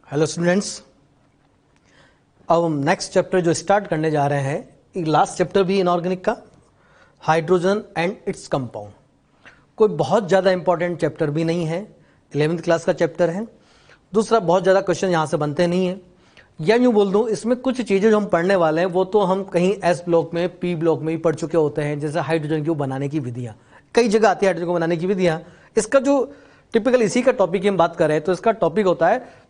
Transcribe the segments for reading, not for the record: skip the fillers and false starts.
Hello students, अब हम next chapter जो स्टार्ट करने जा रहे हैं, लास्ट चैप्टर भी इनऑर्गेनिक का, हाइड्रोजन एंड इट्स कंपाउंड। कोई बहुत ज़्यादा इंपॉर्टेंट चैप्टर भी नहीं है, 11th क्लास का चैप्टर है। दूसरा, बहुत ज़्यादा क्वेश्चन यहाँ से बनते नहीं है, या यूँ बोल दूँ इसमें कुछ चीज़ें जो हम पढ़ने वाले हैं वो तो हम कहीं एस ब्लॉक में, पी ब्लॉक में ही पढ़ चुके होते हैं। जैसे हाइड्रोजन को बनाने की विधियाँ कई जगह आती है, हाइड्रोजन को बनाने की विधियाँ। इसका जो टिपिकल इसी का टॉपिक की हम बात कर रहे हैं, तो इसका टॉपिक होता है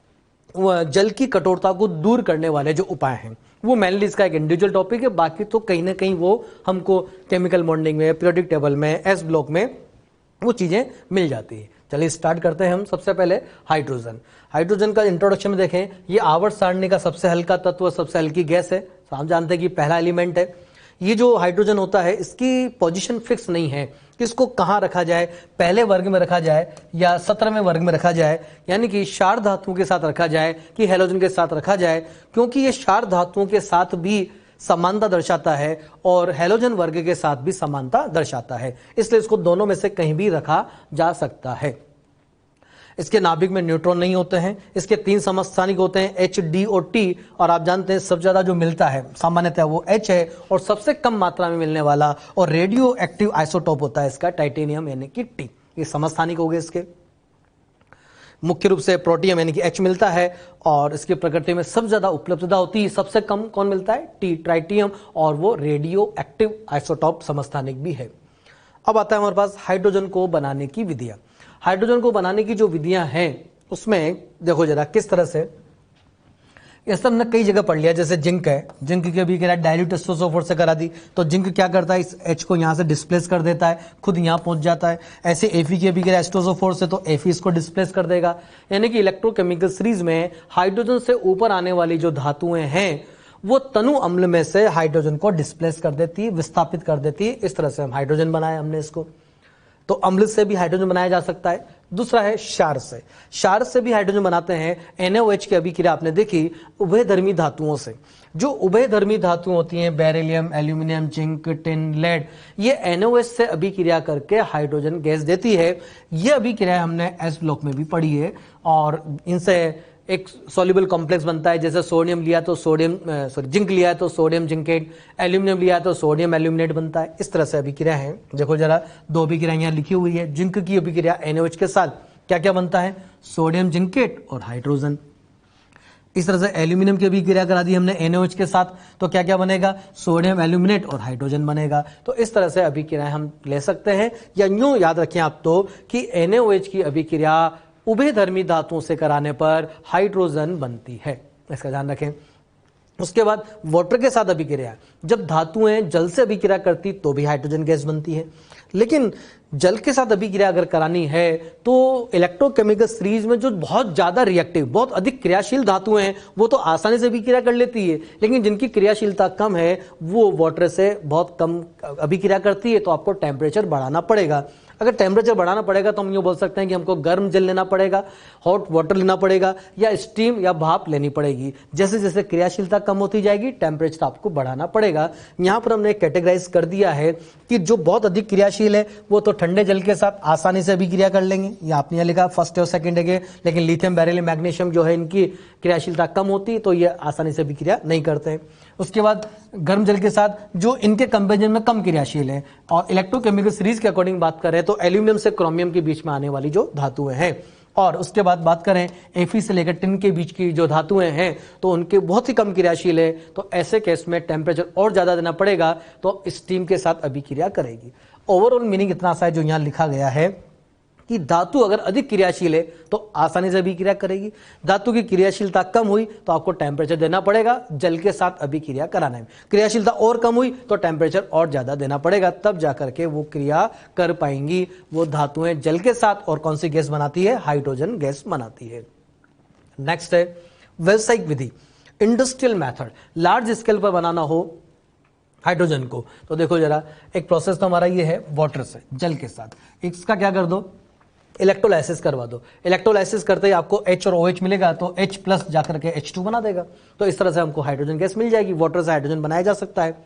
जल की कठोरता को दूर करने वाले जो उपाय हैं। वो मेनली इसका एक इंडिविजुअल टॉपिक है, बाकी तो कहीं ना कहीं वो हमको केमिकल बॉन्डिंग में, पीरियोडिक टेबल में, एस ब्लॉक में वो चीज़ें मिल जाती है। चलिए स्टार्ट करते हैं हम। सबसे पहले हाइड्रोजन का इंट्रोडक्शन में देखें, ये आवर्त सारणी का सबसे हल्का तत्व, सबसे हल्की गैस है। तो हम जानते हैं कि पहला एलिमेंट है। ये जो हाइड्रोजन होता है इसकी पोजीशन फिक्स नहीं है कि इसको कहाँ रखा जाए, पहले वर्ग में रखा जाए या 17वें वर्ग में रखा जाए, यानी कि क्षार धातुओं के साथ रखा जाए कि हैलोजन के साथ रखा जाए, क्योंकि ये क्षार धातुओं के साथ भी समानता दर्शाता है और हैलोजन वर्ग के साथ भी समानता दर्शाता है, इसलिए इसको दोनों में से कहीं भी रखा जा सकता है। इसके नाभिक में न्यूट्रॉन नहीं होते हैं। इसके 3 समस्थानिक होते हैं, H, D और T, और आप जानते हैं सबसे ज्यादा जो मिलता है सामान्यतः वो H है, और सबसे कम मात्रा में मिलने वाला और रेडियो एक्टिव आइसोटोप होता है इसका टाइटेनियम यानी कि T। ये समस्थानिक हो गए इसके। मुख्य रूप से प्रोटियम यानी कि H मिलता है, और इसकी प्रकृति में सबसे ज्यादा उपलब्धता होती है। सबसे कम कौन मिलता है? T, ट्राइटियम, और वो रेडियो एक्टिव आइसोटोप समस्थानिक भी है। अब आता है हमारे पास हाइड्रोजन को बनाने की विधियां। हाइड्रोजन को बनाने की जो विधियां हैं उसमें देखो जरा किस तरह से, ये सब हमने कई जगह पढ़ लिया। जैसे जिंक है, जिंक की अभिक्रिया डाइल्यूट H2SO4 से करा दी, तो जिंक क्या करता है, इस H को यहाँ से डिस्प्लेस कर देता है, खुद यहाँ पहुंच जाता है। ऐसे Fe की अभिक्रिया H2SO4 से, तो Fe इसको डिस्प्लेस कर देगा। यानी कि इलेक्ट्रोकेमिकल सीरीज में हाइड्रोजन से ऊपर आने वाली जो धातुएं हैं वो तनु अम्ल में से हाइड्रोजन को डिस्प्लेस कर देती है, विस्थापित कर देती है। इस तरह से हम हाइड्रोजन बनाया हमने इसको। तो अम्ल से भी हाइड्रोजन बनाया जा सकता है। दूसरा है क्षार से। क्षार से भी हाइड्रोजन बनाते हैं। NaOH की अभिक्रिया आपने देखी उभयधर्मी धातुओं से। जो उभयधर्मी धातुएं होती हैं, beryllium, aluminium, zinc, tin, lead, ये NaOH से अभिक्रिया करके हाइड्रोजन गैस देती है। ये अभिक्रिया हमने एस ब्लॉक में भी पढ़ी है, और इनसे एक सॉल्युबल कॉम्प्लेक्स बनता है। जैसे सोडियम लिया तो जिंक लिया है तो सोडियम जिंकेट, एल्यूमिनियम लिया है तो सोडियम एल्यूमिनेट बनता है। इस तरह से अभिक्रिया है। देखो जरा 2 अभिक्रिया यहाँ लिखी हुई है। जिंक की अभिक्रिया NaOH के साथ क्या क्या बनता है? सोडियम जिंकेट और हाइड्रोजन। इस तरह से एल्यूमिनियम की अभिक्रिया करा दी हमने NaOH के साथ, तो क्या क्या बनेगा? सोडियम एल्यूमिनेट और हाइड्रोजन बनेगा। तो इस तरह से अभिक्रिया हम ले सकते हैं, या यूं याद रखें आप तो कि NaOH की अभिक्रिया उभयधर्मी धातुओं से कराने पर हाइड्रोजन बनती है, इसका ध्यान रखें। उसके बाद वाटर के साथ अभिक्रिया, जब धातुएं जल से अभिक्रिया करती तो भी हाइड्रोजन गैस बनती है। लेकिन जल के साथ अभिक्रिया अगर करानी है तो इलेक्ट्रोकेमिकल सीरीज में जो बहुत ज्यादा रिएक्टिव, बहुत अधिक क्रियाशील धातुएं हैं वो तो आसानी से अभिक्रिया कर लेती है, लेकिन जिनकी क्रियाशीलता कम है वो वाटर से बहुत कम अभिक्रिया करती है। तो आपको टेम्परेचर बढ़ाना पड़ेगा। अगर टेम्परेचर बढ़ाना पड़ेगा तो हम यूँ बोल सकते हैं कि हमको गर्म जल लेना पड़ेगा, हॉट वाटर लेना पड़ेगा, या स्टीम या भाप लेनी पड़ेगी। जैसे जैसे क्रियाशीलता कम होती जाएगी टेम्परेचर आपको बढ़ाना पड़ेगा। यहाँ पर हमने कैटेगराइज कर दिया है कि जो बहुत अधिक क्रियाशील है वो तो ठंडे जल के साथ आसानी से अभिक्रिया कर लेंगे, ये आपने यहाँ लिखा फर्स्ट और सेकेंड है। लेकिन लिथियम, बेरिलियम, मैग्नीशियम जो है इनकी क्रियाशीलता कम होती है तो ये आसानी से अभिक्रिया नहीं करते हैं। उसके बाद गर्म जल के साथ जो इनके कंपेरिजन में कम क्रियाशील है। और इलेक्ट्रोकेमिकल सीरीज के अकॉर्डिंग बात करें तो एल्यूमिनियम से क्रोमियम के बीच में आने वाली जो धातुएं हैं। और उसके बाद बात करें Fe से लेकर टिन के बीच की जो धातुएं हैं तो उनके बहुत ही कम क्रियाशील है। तो ऐसे केस में टेम्परेचर और ज्यादा देना पड़ेगा, तो स्टीम के साथ अभिक्रिया करेगी। ओवरऑल मीनिंग इतना सा है जो यहाँ लिखा गया है कि धातु अगर अधिक क्रियाशील है तो आसानी से अभिक्रिया करेगी। धातु की क्रियाशीलता कम हुई तो आपको टेम्परेचर देना पड़ेगा जल के साथ अभिक्रिया कराने में। क्रियाशीलता और कम हुई तो टेम्परेचर और ज्यादा देना पड़ेगा, तब जाकर के वो क्रिया कर पाएंगी। वो धातुएं जल के साथ और कौन सी गैस बनाती है? हाइड्रोजन गैस बनाती है। नेक्स्ट है व्यावसायिक विधि, इंडस्ट्रियल मेथड। लार्ज स्केल पर बनाना हो हाइड्रोजन को तो देखो जरा, एक प्रोसेस तो हमारा ये है वाटर से, जल के साथ। इसका क्या कर दो? इलेक्ट्रोलाइसिस करवा दो। इलेक्ट्रोलाइसिस करते ही आपको H और OH मिलेगा, तो H प्लस जाकर के H2 बना देगा। तो इस तरह से हमको हाइड्रोजन गैस मिल जाएगी। वाटर से हाइड्रोजन बनाया जा सकता है।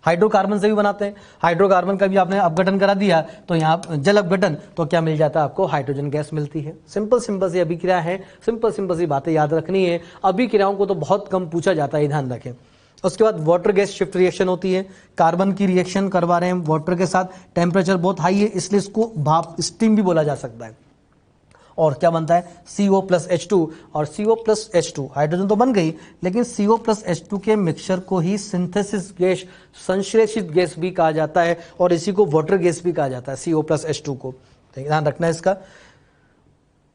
हाइड्रोकार्बन से भी बनाते हैं। हाइड्रोकार्बन का भी आपने अपघटन करा दिया तो यहाँ जल अपघटन, तो क्या मिल जाता है आपको? हाइड्रोजन गैस मिलती है। सिंपल सिंपल सी अभिक्रिया है, सिंपल सिंपल सी बातें याद रखनी है। अभिक्रियाओं को तो बहुत कम पूछा जाता है, ध्यान रखें। उसके बाद वाटर गैस शिफ्ट रिएक्शन होती है। कार्बन की रिएक्शन करवा रहे हैं वाटर के साथ, टेम्परेचर बहुत हाई है इसलिए इसको भाप स्टीम भी बोला जा सकता है। और क्या बनता है? CO प्लस H2, और CO प्लस H2 हाइड्रोजन तो बन गई, लेकिन CO प्लस H2 के मिक्सचर को ही सिंथेसिस गैस, संश्लेषित गैस भी कहा जाता है, और इसी को वाटर गैस भी कहा जाता है, CO प्लस H2 को। ध्यान रखना है इसका।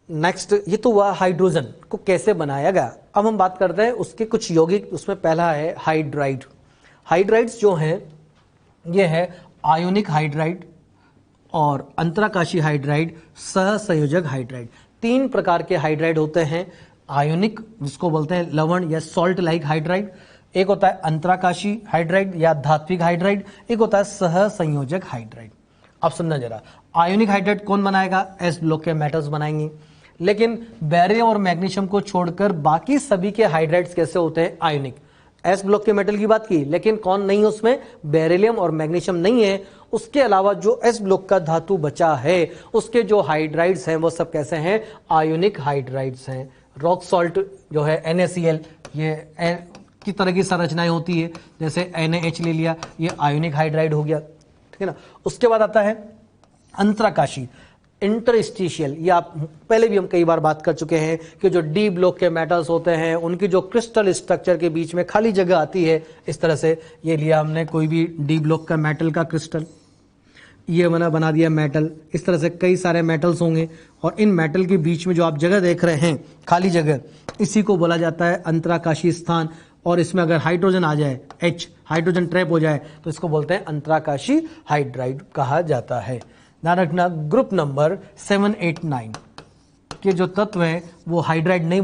नेक्स्ट, ये तो हुआ हाइड्रोजन को कैसे बनाया गया। अब हम बात करते हैं उसके कुछ यौगिक। उसमें पहला है हाइड्राइड। हाइड्राइड्स जो हैं ये है आयोनिक हाइड्राइड और अंतराकाशी हाइड्राइड, सहसंयोजक हाइड्राइड। 3 प्रकार के हाइड्राइड होते हैं। आयोनिक, जिसको बोलते हैं लवण या सॉल्ट लाइक हाइड्राइड, एक होता है अंतराकाशी हाइड्राइड या धात्विक हाइड्राइड, एक होता है सहसंयोजक हाइड्राइड। अब समझना जरा, आयोनिक हाइड्राइड कौन बनाएगा? एस ब्लॉक के मेटल्स बनाएंगे। लेकिन बेरियम और मैग्नीशियम को छोड़कर बाकी सभी के हाइड्राइड्स कैसे होते हैं? आयोनिक। एस ब्लॉक के मेटल की बात की, लेकिन कौन नहीं है उसमें? बेरिलियम और मैग्नीशियम नहीं है। उसके अलावा जो एस ब्लॉक का धातु बचा है उसके जो हाइड्राइड्स हैं वो सब कैसे हैं? आयोनिक हाइड्राइड्स हैं। रॉक सॉल्ट जो है NaCl, ये की तरह की संरचनाएं होती है, जैसे NaH ले लिया, ये आयोनिक हाइड्राइड हो गया, ठीक है ना। उसके बाद आता है अंतराकाशी, इंटरस्टिशियल। ये आप पहले भी हम कई बार बात कर चुके हैं कि जो डी ब्लॉक के मेटल्स होते हैं उनकी जो क्रिस्टल स्ट्रक्चर के बीच में खाली जगह आती है, इस तरह से ये लिया हमने कोई भी डी ब्लॉक का मेटल का क्रिस्टल, ये बना दिया मेटल। इस तरह से कई सारे मेटल्स होंगे और इन मेटल के बीच में जो आप जगह देख रहे हैं, खाली जगह, इसी को बोला जाता है अंतराकाशी स्थान। और इसमें अगर हाइड्रोजन आ जाए, H हाइड्रोजन ट्रैप हो जाए, तो इसको बोलते हैं अंतराकाशी हाइड्राइड कहा जाता है। ध्यान रखना, ग्रुप नंबर 7, 8, 9 के जो तत्व हैं वो हाइड्राइड नहीं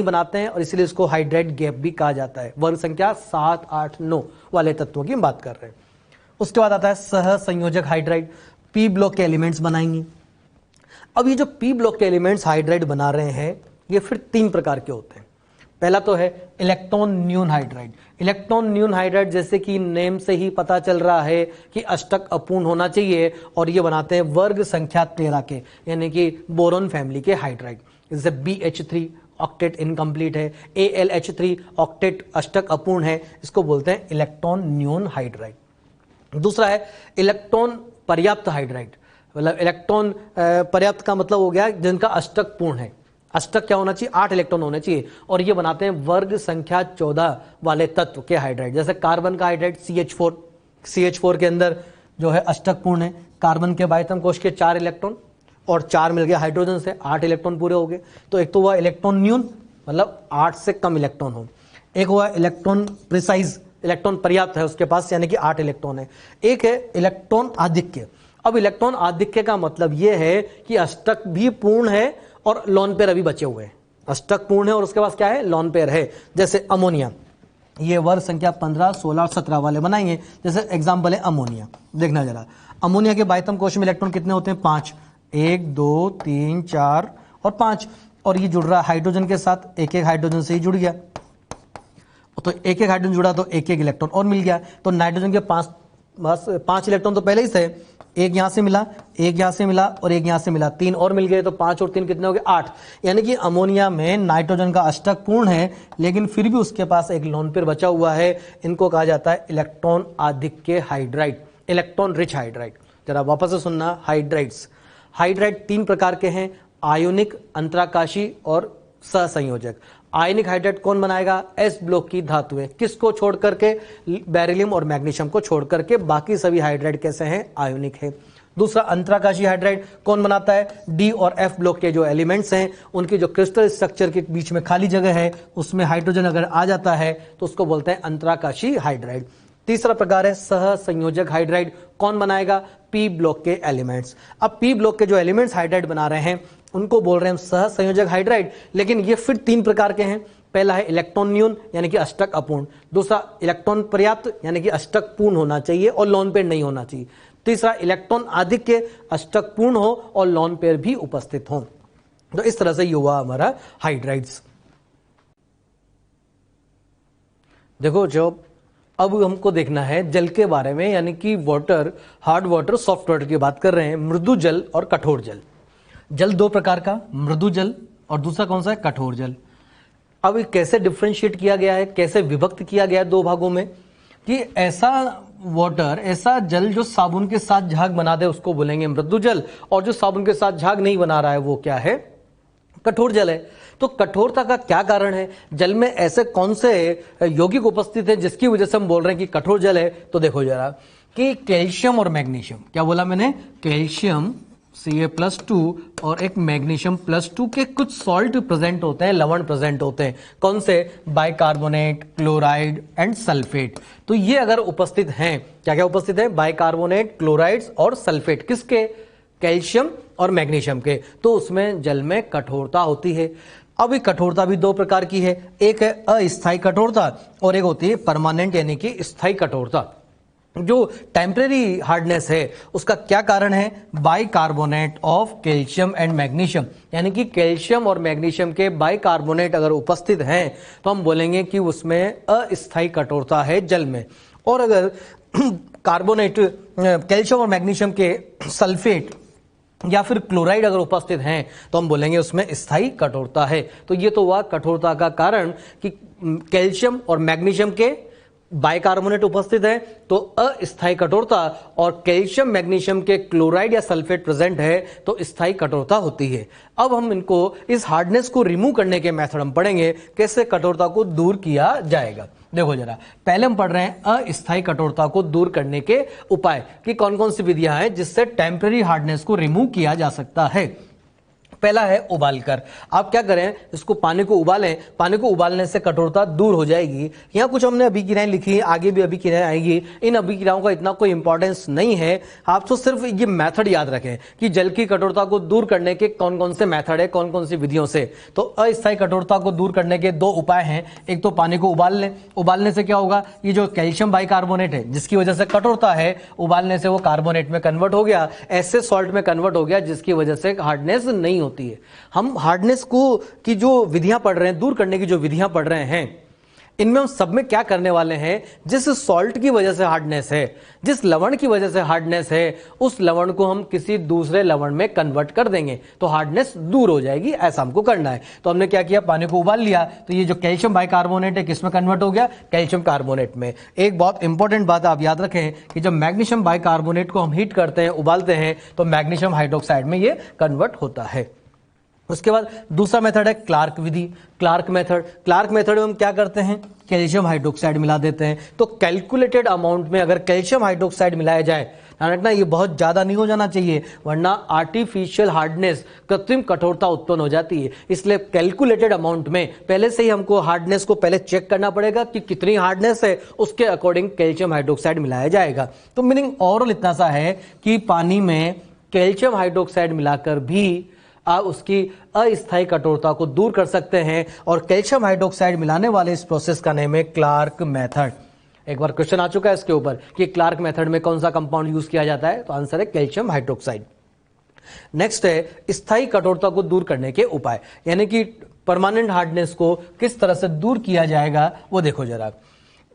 बनाते हैं और इसलिए इसको हाइड्राइड गैप भी कहा जाता है। वर्ग संख्या 7, 8, 9 वाले तत्वों की हम बात कर रहे हैं। उसके बाद आता है सहसंयोजक हाइड्राइड। पी ब्लॉक के एलिमेंट्स बनाएंगे। अब ये जो पी ब्लॉक के एलिमेंट्स हाइड्राइड बना रहे हैं ये फिर 3 प्रकार के होते हैं। पहला तो है इलेक्ट्रॉन न्यून हाइड्राइड। इलेक्ट्रॉन न्यून हाइड्राइड जैसे कि नेम से ही पता चल रहा है कि अष्टक अपूर्ण होना चाहिए, और ये बनाते हैं वर्ग संख्या 13 के, यानी कि बोरोन फैमिली के हाइड्राइड। जैसे BH3 ऑक्टेट इनकम्प्लीट है, AlH3 ऑक्टेट अष्टक अपूर्ण है, इसको बोलते हैं इलेक्ट्रॉन न्यून हाइड्राइड। दूसरा है इलेक्ट्रॉन पर्याप्त हाइड्राइड। मतलब इलेक्ट्रॉन पर्याप्त का मतलब हो गया जिनका अष्टक पूर्ण है। अष्टक क्या होना चाहिए? 8 इलेक्ट्रॉन होने चाहिए, और ये बनाते हैं वर्ग संख्या 14 वाले तत्व के हाइड्राइड। जैसे कार्बन का हाइड्राइड CH4 के अंदर जो है अष्टक पूर्ण है। कार्बन के बाह्यतम कोश के 4 इलेक्ट्रॉन और 4 मिल गया हाइड्रोजन से, 8 इलेक्ट्रॉन पूरे हो गए। तो एक तो हुआ इलेक्ट्रॉन न्यून, मतलब 8 से कम इलेक्ट्रॉन हो। एक हुआ इलेक्ट्रॉन प्रिसाइज, इलेक्ट्रॉन पर्याप्त है उसके पास, यानी कि 8 इलेक्ट्रॉन है। एक है इलेक्ट्रॉन आधिक्य। अब इलेक्ट्रॉन आधिक्य का मतलब यह है कि अष्टक भी पूर्ण है और लॉन पेयर अभी बचे हुए हैं। अष्टक पूर्ण है और उसके पास क्या है? लॉन पेयर है। जैसे अमोनिया, ये वर्ग संख्या 15, 16 और 17 वाले बनाएंगे। जैसे एग्जाम्पल है अमोनिया। देखना जरा, अमोनिया के बाह्यतम कोश में इलेक्ट्रॉन कितने होते हैं? 5। 1, 2, 3, 4 और 5। और ये जुड़ रहा है हाइड्रोजन के साथ, एक हाइड्रोजन से ही जुड़ गया, तो एक हाइड्रोजन जुड़ा तो एक इलेक्ट्रॉन और मिल गया। तो नाइट्रोजन के 5 इलेक्ट्रॉन तो पहले ही थे, एक यहां से मिला, एक यहां से मिला और एक यहां से मिला, 3 और मिल गए, तो 5 और 3 कितने हो गए? 8। यानी कि अमोनिया में नाइट्रोजन का अष्टक पूर्ण है लेकिन फिर भी उसके पास एक लोन पेयर बचा हुआ है। इनको कहा जाता है इलेक्ट्रॉन आधिक्य हाइड्राइड, इलेक्ट्रॉन रिच हाइड्राइड। जरा वापस से सुनना, हाइड्राइड्स, हाइड्राइड 3 प्रकार के हैं, आयोनिक, अंतराकाशी और सहसंयोजक। आयनिक हाइड्राइड कौन बनाएगा? एस ब्लॉक की धातुएं। किसको छोड़ करके? बेरिलियम और मैग्नीशियम को छोड़ करके बाकी सभी हाइड्राइड कैसे हैं? आयोनिक है। दूसरा अंतराकाशी हाइड्राइड कौन बनाता है? डी और एफ ब्लॉक के जो एलिमेंट्स हैं उनकी जो क्रिस्टल स्ट्रक्चर के बीच में खाली जगह है उसमें हाइड्रोजन अगर आ जाता है तो उसको बोलते हैं अंतराकाशी हाइड्राइड। तीसरा प्रकार है सहसंयोजक हाइड्राइड। कौन बनाएगा? पी ब्लॉक के एलिमेंट्स। अब पी ब्लॉक के जो एलिमेंट्स हाइड्राइड बना रहे हैं उनको बोल रहे हैं सहसंयोजक हाइड्राइड, लेकिन ये फिर 3 प्रकार के हैं। पहला है इलेक्ट्रॉन न्यून यानी कि अष्टक अपूर्ण। दूसरा इलेक्ट्रॉन पर्याप्त यानी कि अष्टक पूर्ण होना चाहिए और लोन पेयर नहीं होना चाहिए। तीसरा इलेक्ट्रॉन आधिक्य, अष्टक पूर्ण हो और लोन पेयर भी उपस्थित हो। तो इस तरह से ये हुआ हमारा हाइड्राइड्स। देखो, जब अब हमको देखना है जल के बारे में, यानी कि water, hard water, soft water की बात कर रहे हैं, मृदु जल और कठोर जल। जल दो प्रकार का, मृदु जल और दूसरा कौन सा है, कठोर जल। अब ये कैसे डिफ्रेंशिएट किया गया है, कैसे विभक्त किया गया है दो भागों में, कि ऐसा वाटर, ऐसा जल जो साबुन के साथ झाग बना दे उसको बोलेंगे मृदु जल, और जो साबुन के साथ झाग नहीं बना रहा है वो क्या है, कठोर जल है। तो कठोरता का क्या कारण है, जल में ऐसे कौन से यौगिक उपस्थित है जिसकी वजह से हम बोल रहे हैं कि कठोर जल है। तो देखो जरा कि कैल्शियम और मैग्नीशियम, क्या बोला मैंने, कैल्शियम Ca+2 और एक मैग्नीशियम +2 के कुछ सॉल्ट प्रेजेंट होते हैं, लवण प्रेजेंट होते हैं। कौन से, बाइकार्बोनेट, क्लोराइड एंड सल्फेट। तो ये अगर उपस्थित हैं, क्या क्या उपस्थित है, बाइकार्बोनेट, क्लोराइड्स और सल्फेट, किसके, कैल्शियम और मैग्नीशियम के, तो उसमें जल में कठोरता होती है। अब ये कठोरता भी दो प्रकार की है, एक है अस्थायी कठोरता और एक होती है परमानेंट यानी कि स्थायी कठोरता। जो टेम्परेरी हार्डनेस है उसका क्या कारण है, bicarbonate of calcium and magnesium, यानी कि कैल्शियम और मैग्नीशियम के बाइकार्बोनेट अगर उपस्थित हैं तो हम बोलेंगे कि उसमें अस्थायी कठोरता है जल में। और अगर कार्बोनेट, कैल्शियम और मैग्नीशियम के सल्फेट या फिर क्लोराइड अगर उपस्थित हैं तो हम बोलेंगे उसमें स्थायी कठोरता है। तो ये तो हुआ कठोरता का कारण कि कैल्शियम और मैग्नीशियम के बाइकार्बोनेट उपस्थित है तो अस्थायी कठोरता, और कैल्शियम मैग्नीशियम के क्लोराइड या सल्फेट प्रेजेंट है तो स्थायी कठोरता होती है। अब हम इनको, इस हार्डनेस को रिमूव करने के मेथड हम पढ़ेंगे, कैसे कठोरता को दूर किया जाएगा। देखो जरा, पहले हम पढ़ रहे हैं अस्थायी कठोरता को दूर करने के उपाय कि कौन कौन सी विधियां हैं जिससे टेम्परेरी हार्डनेस को रिमूव किया जा सकता है। पहला है उबालकर। आप क्या करें, इसको पानी को उबालें, पानी को उबालने से कठोरता दूर हो जाएगी। यहाँ कुछ हमने अभिक्रियाएं लिखी, आगे भी अभिक्रियाएं आएंगी, इन अभिक्रियाओं का इतना कोई इंपॉर्टेंस नहीं है। आप तो सिर्फ ये मेथड याद रखें कि जल की कठोरता को दूर करने के कौन कौन से मेथड है, कौन कौन सी विधियों से। तो अस्थायी कठोरता को दूर करने के दो उपाय हैं, एक तो पानी को उबाल लें, उबालने से क्या होगा, ये जो कैल्शियम बाइकार्बोनेट है जिसकी वजह से कठोरता है, उबालने से वो कार्बोनेट में कन्वर्ट हो गया, ऐसे सॉल्ट में कन्वर्ट हो गया जिसकी वजह से हार्डनेस नहीं होती है। हम हार्डनेस को की जो विधियां पढ़ रहे हैं, दूर करने की जो विधियां पढ़ रहे हैं, इनमें हम सब में क्या करने वाले हैं, जिस सॉल्ट की वजह से हार्डनेस है, जिस लवण की वजह से हार्डनेस है, उस लवण को हम किसी दूसरे लवण में कन्वर्ट कर देंगे तो हार्डनेस दूर हो जाएगी। ऐसा हमको करना है। तो हमने क्या किया, पानी को उबाल लिया, तो ये जो कैल्शियम बाइकार्बोनेट है किस में कन्वर्ट हो गया, कैल्शियम कार्बोनेट में। एक बहुत इंपॉर्टेंट बात आप याद रखें कि जब मैग्नीशियम बाइकार्बोनेट को हम हीट करते हैं, उबालते हैं, तो मैग्नीशियम हाइड्रोक्साइड में ये कन्वर्ट होता है। उसके बाद दूसरा मेथड है क्लार्क विधि, क्लार्क मेथड। क्लार्क मेथड में हम क्या करते हैं, कैल्शियम हाइड्रोक्साइड मिला देते हैं। तो कैलकुलेटेड अमाउंट में अगर कैल्शियम हाइड्रोक्साइड मिलाया जाए, ध्यान रखना ये बहुत ज्यादा नहीं हो जाना चाहिए, वरना आर्टिफिशियल हार्डनेस, कृत्रिम कठोरता उत्पन्न हो जाती है। इसलिए कैलकुलेटेड अमाउंट में पहले से ही हमको हार्डनेस को पहले चेक करना पड़ेगा कि कितनी हार्डनेस है, उसके अकॉर्डिंग कैल्शियम हाइड्रोक्साइड मिलाया जाएगा। तो मीनिंग ओवरऑल इतना सा है कि पानी में कैल्शियम हाइड्रोक्साइड मिलाकर भी आप उसकी अस्थायी कठोरता को दूर कर सकते हैं, और कैल्शियम हाइड्रोक्साइड मिलाने वाले इस प्रोसेस का नाम है क्लार्क मेथड। एक बार क्वेश्चन आ चुका है इसके ऊपर कि क्लार्क मेथड में कौन सा कंपाउंड यूज किया जाता है, तो आंसर है कैल्शियम हाइड्रोक्साइड। नेक्स्ट है स्थायी कठोरता को दूर करने के उपाय, यानी कि परमानेंट हार्डनेस को किस तरह से दूर किया जाएगा वो देखो जरा।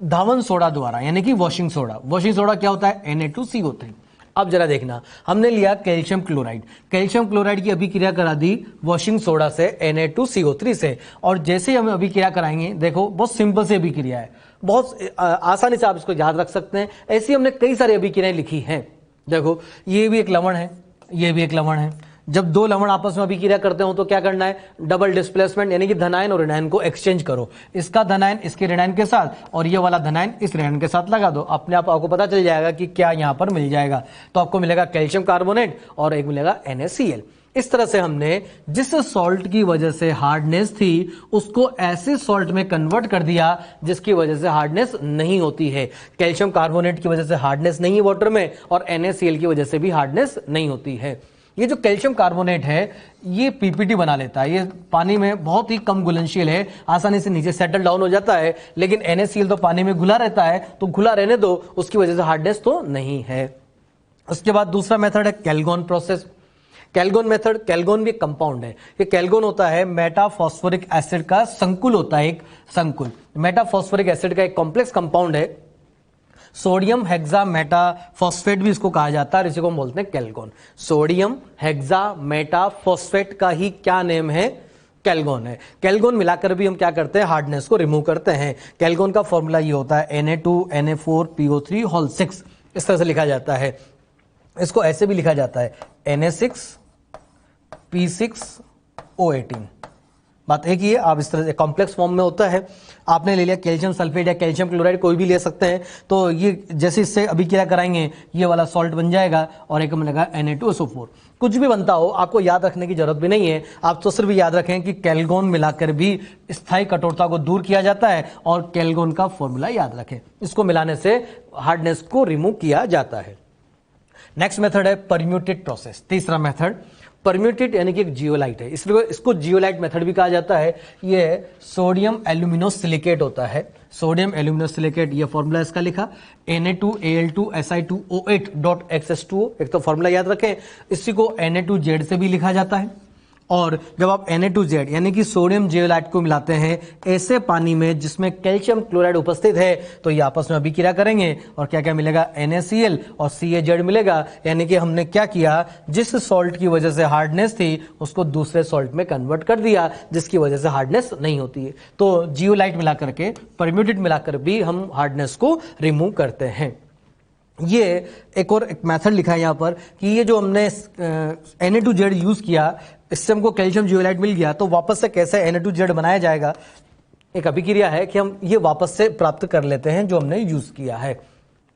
धावन सोडा द्वारा, यानी कि वॉशिंग सोडा। वॉशिंग सोडा क्या होता है, Na2CO3। अब जरा देखना, हमने लिया कैल्शियम क्लोराइड, कैल्शियम क्लोराइड की अभिक्रिया करा दी वॉशिंग सोडा से Na2CO3 से, और जैसे ही हम अभिक्रिया कराएंगे, देखो बहुत सिंपल से अभिक्रिया है, बहुत आसानी से आप इसको याद रख सकते हैं। ऐसी हमने कई सारी अभिक्रियाएं लिखी हैं। देखो ये भी एक लवण है, ये भी एक लवण है। जब दो लवण आपस में अभिक्रिया करते हो तो क्या करना है, डबल डिस्प्लेसमेंट, यानी कि धनायन और ऋणायन को एक्सचेंज करो। इसका धनायन इसके ऋणायन के साथ, और ये वाला धनायन इस ऋणायन के साथ लगा दो, अपने आप आपको पता चल जाएगा कि क्या यहां पर मिल जाएगा। तो आपको मिलेगा कैल्शियम कार्बोनेट और एक मिलेगा NaCl। इस तरह से हमने जिस सॉल्ट की वजह से हार्डनेस थी उसको ऐसे सॉल्ट में कन्वर्ट कर दिया जिसकी वजह से हार्डनेस नहीं होती है। कैल्शियम कार्बोनेट की वजह से हार्डनेस नहीं है वाटर में, और NaCl की वजह से भी हार्डनेस नहीं होती है। ये जो कैल्शियम कार्बोनेट है ये पीपीटी बना लेता है, ये पानी में बहुत ही कम घुलनशील है, आसानी से नीचे सेटल डाउन हो जाता है, लेकिन NaCl तो पानी में घुला रहता है, तो घुला रहने दो, उसकी वजह से हार्डनेस तो नहीं है। उसके बाद दूसरा मेथड है Calgon process. Calgon method, Calgon भी कंपाउंड है। ये कैलगोन होता है मेटाफॉस्फोरिक एसिड का संकुल होता है, एक संकुल। मेटाफॉस्फोरिक एसिड का एक कॉम्प्लेक्स कंपाउंड है सोडियम हेक्सामेटाफॉस्फेट भी इसको कहा जाता है और इसी को हम बोलते हैं कैल्गोन। सोडियम हेक्सामेटाफॉस्फेट का ही क्या नेम है? कैल्गोन है। कैल्गोन मिलाकर भी हम क्या करते हैं? हार्डनेस को रिमूव करते हैं। कैल्गोन का फॉर्मूला ये होता है Na2NA4PO3 होल 6, इस तरह से लिखा जाता है। इसको ऐसे भी लिखा जाता है Na6P6O18। बात एक ही है, आप इस तरह से कॉम्प्लेक्स फॉर्म में होता है। आपने ले लिया कैल्शियम सल्फेट या कैल्शियम क्लोराइड, कोई भी ले सकते हैं। तो ये जैसे इससे अभी क्या कराएंगे, ये वाला सॉल्ट बन जाएगा और एक बनेगा Na2SO4। कुछ भी बनता हो आपको याद रखने की जरूरत भी नहीं है, आप तो सिर्फ याद रखें कि कैल्गोन मिलाकर भी स्थायी कठोरता को दूर किया जाता है और कैल्गोन का फॉर्मूला याद रखें। इसको मिलाने से हार्डनेस को रिमूव किया जाता है। नेक्स्ट मेथड है परम्यूटेड प्रोसेस। तीसरा मेथड परम्यूटेड यानी कि एक जियोलाइट है, इसलिए इसको जियोलाइट मेथड भी कहा जाता है। ये सोडियम एल्यूमिनोसिलिकेट होता है। सोडियम एल्यूमिनोसिलिकेट, ये फॉर्मूला इसका लिखा Na2Al2Si2O8.XS2O। एक तो फॉर्मूला याद रखें, इसी को Na2Z से भी लिखा जाता है। और जब आप Na2Z यानी कि सोडियम जियोलाइट को मिलाते हैं ऐसे पानी में जिसमें कैल्शियम क्लोराइड उपस्थित है, तो ये आपस में अभिक्रिया करेंगे और क्या क्या मिलेगा? NaCl और CaZ मिलेगा। यानी कि हमने क्या किया, जिस सॉल्ट की वजह से हार्डनेस थी उसको दूसरे सॉल्ट में कन्वर्ट कर दिया, जिसकी वजह से हार्डनेस नहीं होती है। तो जियोलाइट मिलाकर के, परम्यूटेड मिलाकर भी हम हार्डनेस को रिमूव करते हैं। ये एक और एक मेथड लिखा है यहाँ पर कि ये जो हमने Na2Z यूज किया, इससे हमको कैल्शियम जियोलाइट मिल गया, तो वापस से कैसे Na2Z बनाया जाएगा? एक अभिक्रिया है कि हम ये वापस से प्राप्त कर लेते हैं जो हमने यूज किया है।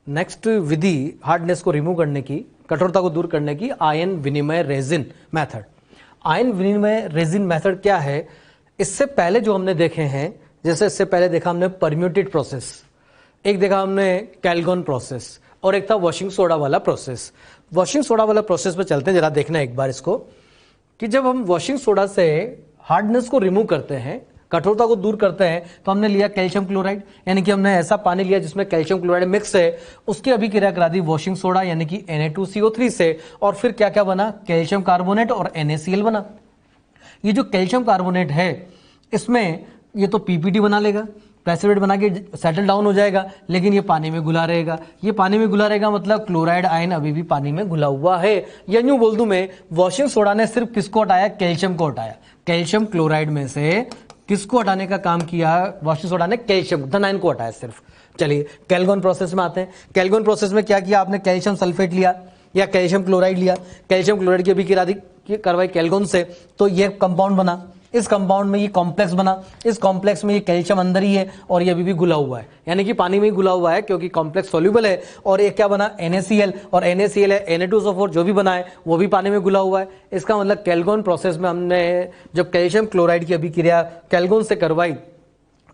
नेक्स्ट विधि हार्डनेस को रिमूव करने की, कठोरता को दूर करने की, आयन विनिमय रेजिन मेथड। आयन विनिमय रेजिन मेथड क्या है? इससे पहले जो हमने देखे हैं, जैसे इससे पहले देखा हमने परम्यूटेड प्रोसेस, एक देखा हमने कैल्गोन प्रोसेस और एक था वॉशिंग सोडा वाला प्रोसेस। वॉशिंग सोडा वाला प्रोसेस पे चलते हैं, जरा देखना एक बार इसको, कि जब हम वॉशिंग सोडा से हार्डनेस को रिमूव करते हैं, कठोरता को दूर करते हैं, तो हमने लिया कैल्शियम क्लोराइड, यानी कि हमने ऐसा पानी लिया जिसमें कैल्शियम क्लोराइड मिक्स है, उसकी अभिक्रिया करा दी वॉशिंग सोडा यानी कि Na2CO3 से, और फिर क्या क्या बना? कैल्शियम कार्बोनेट और NaCl बना। ये जो कैल्शियम कार्बोनेट है, इसमें ये तो PPT बना लेगा, प्रेसिपिटेट बना के सेटल डाउन हो जाएगा, लेकिन ये पानी में घुला रहेगा। ये पानी में घुला रहेगा मतलब क्लोराइड आयन अभी भी पानी में घुला हुआ है। या यूं बोल दूं मैं, वॉशिंग सोडा ने सिर्फ किसको हटाया? कैल्शियम को हटाया। कैल्शियम क्लोराइड में से किसको हटाने का काम किया? वॉशिंग सोडा ने कैल्शियम धन आयन को हटाया सिर्फ। चलिए कैल्गोन प्रोसेस में आते हैं। कैल्गोन प्रोसेस में क्या किया आपने? कैल्शियम सल्फेट लिया या कैल्शियम क्लोराइड लिया, कैल्शियम क्लोराइड की अभिक्रिया करवाई कैल्गोन से, तो ये कंपाउंड बना। इस कंपाउंड में ये कॉम्प्लेक्स बना, इस कॉम्प्लेक्स में ये कैल्शियम अंदर ही है और ये अभी भी घुला हुआ है, यानी कि पानी में ही घुला हुआ है क्योंकि कॉम्प्लेक्स सॉल्यूबल है। और ये क्या बना? NaCl, और NaCl है Na2SO4 जो भी बना है वो भी पानी में घुला हुआ है। इसका मतलब कैल्गोन प्रोसेस में हमने जब कैल्शियम क्लोराइड की अभिक्रिया कैल्गोन से करवाई,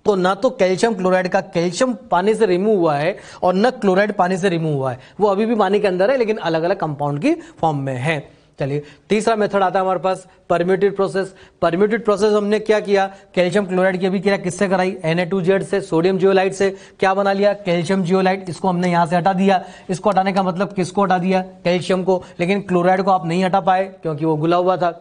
तो ना तो कैल्शियम क्लोराइड का कैल्शियम पानी से रिमूव हुआ है और न क्लोराइड पानी से रिमूव हुआ है, वो अभी भी पानी के अंदर है लेकिन अलग अलग कंपाउंड की फॉर्म में है। चलिए तीसरा मेथड आता है हमारे पास परम्यूटेड प्रोसेस। परम्यूटेड प्रोसेस हमने क्या किया? कैल्शियम क्लोराइड की अभिक्रिया किससे कराई? Na2Z से, सोडियम जियोलाइट से। क्या बना लिया? Calcium zeolite. इसको हमने यहां से हटा दिया। इसको हटाने का मतलब किसको हटा दिया? कैल्शियम को, लेकिन क्लोराइड को आप नहीं हटा पाए क्योंकि वो घुला हुआ था।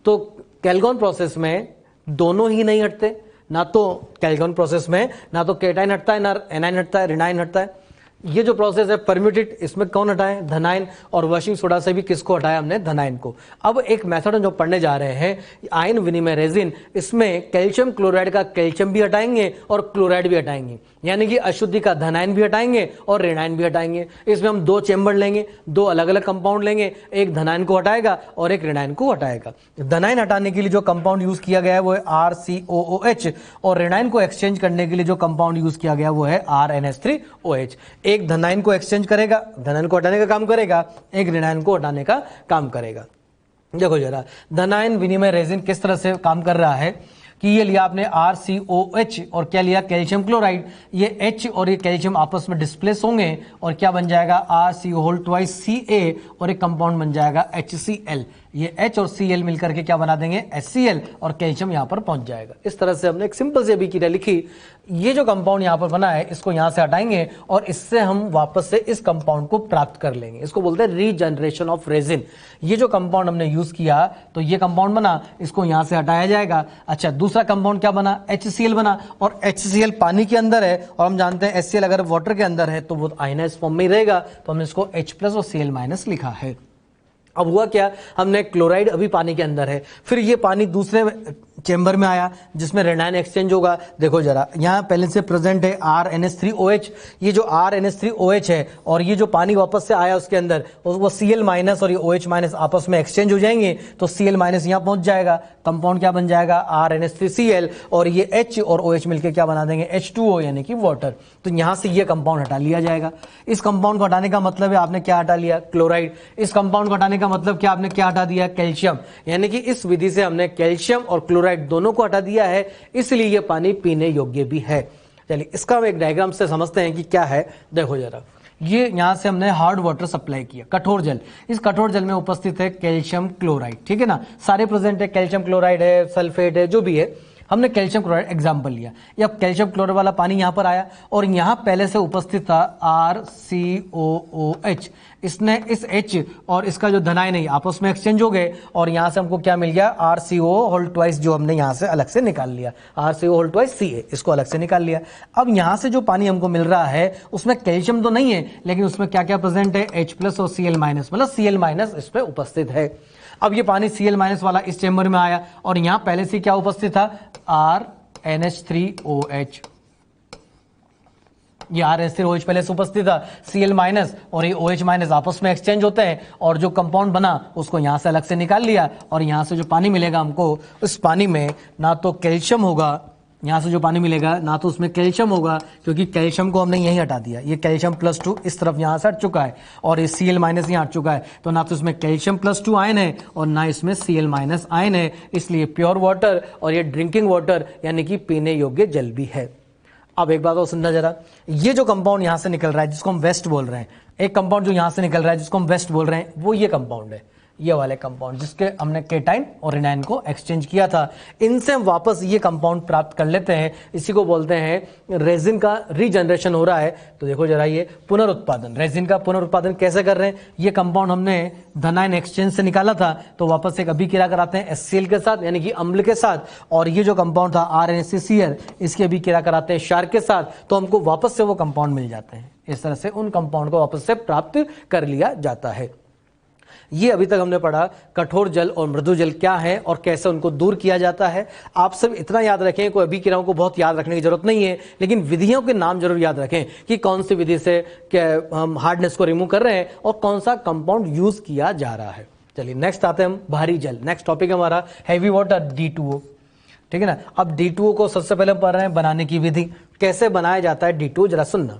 तो कैल्गोन प्रोसेस में दोनों ही नहीं हटते, ना तो कैल्गोन प्रोसेस में ना तो केटाइन हटता है ना एनाइन हटता है, रिनाइन हटता है। ये जो प्रोसेस है परम्यूटेड, इसमें कौन हटाए? धनायन। और वॉशिंग सोडा से भी किसको हटाया हमने? धनायन को। अब एक मेथड जो पढ़ने जा रहे हैं आयन विनिमय रेजिन, इसमें कैल्शियम क्लोराइड का कैल्शियम भी हटाएंगे और क्लोराइड भी हटाएंगे, यानी कि अशुद्धि का धनायन भी हटाएंगे और ऋणायन भी हटाएंगे। इसमें हम दो चेंबर लेंगे, दो अलग अलग कंपाउंड लेंगे, एक धनायन को हटाएगा और एक ऋणायन को हटाएगा। धनायन हटाने के लिए जो कंपाउंड यूज किया गया है वो है RCOOH, और ऋणायन को एक्सचेंज करने के लिए जो कंपाउंड यूज किया गया वो है RNH3OH। एक धनायन को एक्सचेंज करेगा, धनायन को हटाने का काम करेगा, एक ऋणायन को हटाने का काम करेगा। देखो जरा धनायन विनिमय रेजिन किस तरह से काम कर रहा है कि ये लिया आपने RCOH और क्या लिया? Calcium chloride. ये H और ये कैल्शियम आपस में डिस्प्लेस होंगे और क्या बन जाएगा? RCO2Ca और एक कंपाउंड बन जाएगा HCl। ये H और Cl मिलकर के क्या बना देंगे, HCl, और कैल्शियम यहाँ पर पहुंच जाएगा। इस तरह से हमने एक सिंपल सी अभिक्रिया लिखी। ये जो कंपाउंड यहाँ पर बना है इसको यहाँ से हटाएंगे और इससे हम वापस से इस कंपाउंड को प्राप्त कर लेंगे। इसको बोलते हैं रीजनरेशन ऑफ रेजिन। ये जो कंपाउंड हमने यूज किया तो ये कंपाउंड बना, इसको यहाँ से हटाया जाएगा। अच्छा, दूसरा कंपाउंड क्या बना, HCl बना, और HCl पानी के अंदर है और हम जानते हैं HCl अगर वाटर के अंदर है तो वो आयनाइज फॉर्म में ही रहेगा, तो हमने इसको H+ और Cl- लिखा है। अब हुआ क्या, हमने क्लोराइड अभी पानी के अंदर है, फिर ये पानी दूसरे चेंबर में आया जिसमें रेनाइन एक्सचेंज होगा। देखो जरा, यहाँ पहले से प्रेजेंट है RNH3OH। ये जो RNH3OH है और ये जो पानी वापस से आया उसके अंदर वो Cl- और ये OH- आपस में एक्सचेंज हो जाएंगे, तो Cl- यहाँ पहुंच जाएगा। कंपाउंड क्या बन जाएगा, RNH3Cl, और ये H और OH मिलकर क्या बना देंगे, H2O यानी कि वाटर। तो यहां से ये कंपाउंड हटा लिया जाएगा। इस कंपाउंड को हटाने का मतलब है आपने क्या हटा लिया, क्लोराइड। इस कंपाउंड को हटाने का मतलब क्या, आपने क्या हटा दिया, कैल्शियम। यानी कि इस विधि से हमने कैल्शियम और क्लोराइड दोनों को हटा दिया है, इसलिए ये पानी पीने योग्य भी है। चलिए इसका हम एक डायग्राम से समझते हैं कि क्या है। देखो जरा, ये यहां से हमने हार्ड वाटर सप्लाई किया, कठोर जल। इस कठोर जल में उपस्थित है कैल्शियम क्लोराइड, ठीक है ना, सारे प्रेजेंट है, कैल्शियम क्लोराइड है, सल्फेट है, जो भी है। हमने कैल्शियम क्लोराइड एग्जाम्पल लिया। ये अब कैल्शियम क्लोराइड वाला पानी यहां पर आया और यहां पहले से उपस्थित था RCOOH। इसने इस H और इसका जो धनायन है आपस में एक्सचेंज हो गए और यहां से हमको क्या मिल गया, RCO2, जो हमने यहां से अलग से निकाल लिया, RCO2Ca, इसको अलग से निकाल लिया। अब यहां से जो पानी हमको मिल रहा है उसमें कैल्शियम तो नहीं है, लेकिन उसमें क्या क्या प्रेजेंट है, H+ और Cl-, मतलब Cl- इस पे उपस्थित है। अब ये पानी Cl- वाला इस चेंबर में आया और यहां पहले से क्या उपस्थित था, RNH3OH। ये RNH3OH पहले से उपस्थित था, Cl- और ये OH- आपस में एक्सचेंज होते हैं और जो कंपाउंड बना उसको यहां से अलग से निकाल लिया। और यहां से जो पानी मिलेगा हमको, उस पानी में ना तो कैल्शियम होगा, यहां से जो पानी मिलेगा ना तो उसमें कैल्शियम होगा, क्योंकि कैल्शियम को हमने यहीं हटा दिया। ये कैल्शियम +2 इस तरफ यहां से हट चुका है और ये Cl- यहां हट चुका है, तो ना तो इसमें कैल्शियम +2 आयन है और ना इसमें Cl- आयन है, इसलिए प्योर वाटर और ये ड्रिंकिंग वाटर यानी कि पीने योग्य जल भी है। अब एक बात और सुनना जरा, ये जो कंपाउंड यहां से निकल रहा है जिसको हम वेस्ट बोल रहे हैं, एक कंपाउंड जो यहां से निकल रहा है जिसको हम वेस्ट बोल रहे हैं, वो ये कंपाउंड है, ये वाले कंपाउंड जिसके हमने केटाइन और एनाइन को एक्सचेंज किया था। इनसे हम वापस ये कंपाउंड प्राप्त कर लेते हैं, इसी को बोलते हैं रेजिन का रीजनरेशन हो रहा है। तो देखो जरा, ये पुनरुत्पादन, रेजिन का पुनरुत्पादन कैसे कर रहे हैं। ये कंपाउंड हमने धनायन एक्सचेंज से निकाला था, तो वापस एक अभिक्रिया कराते हैं HCl के साथ यानी कि अम्ल के साथ, और ये जो कंपाउंड था RNCCl, इसकी अभिक्रिया कराते हैं क्षार के साथ, तो हमको वापस से वो कंपाउंड मिल जाते हैं। इस तरह से उन कंपाउंड को वापस से प्राप्त कर लिया जाता है। ये अभी तक हमने पढ़ा कठोर जल और मृदु जल क्या है और कैसे उनको दूर किया जाता है। आप सब इतना याद रखें, कोई अभिक्रियाओं को बहुत याद रखने की जरूरत नहीं है, लेकिन विधियों के नाम जरूर याद रखें कि कौन सी विधि से हम हार्डनेस को रिमूव कर रहे हैं और कौन सा कंपाउंड यूज किया जा रहा है। चलिए नेक्स्ट आते हैं हम भारी जल। नेक्स्ट टॉपिक हमारा हैवी वाटर, D2O, ठीक है ना। अब D2O को सबसे पहले पढ़ रहे हैं बनाने की विधि, कैसे बनाया जाता है D2O। जरा सुनना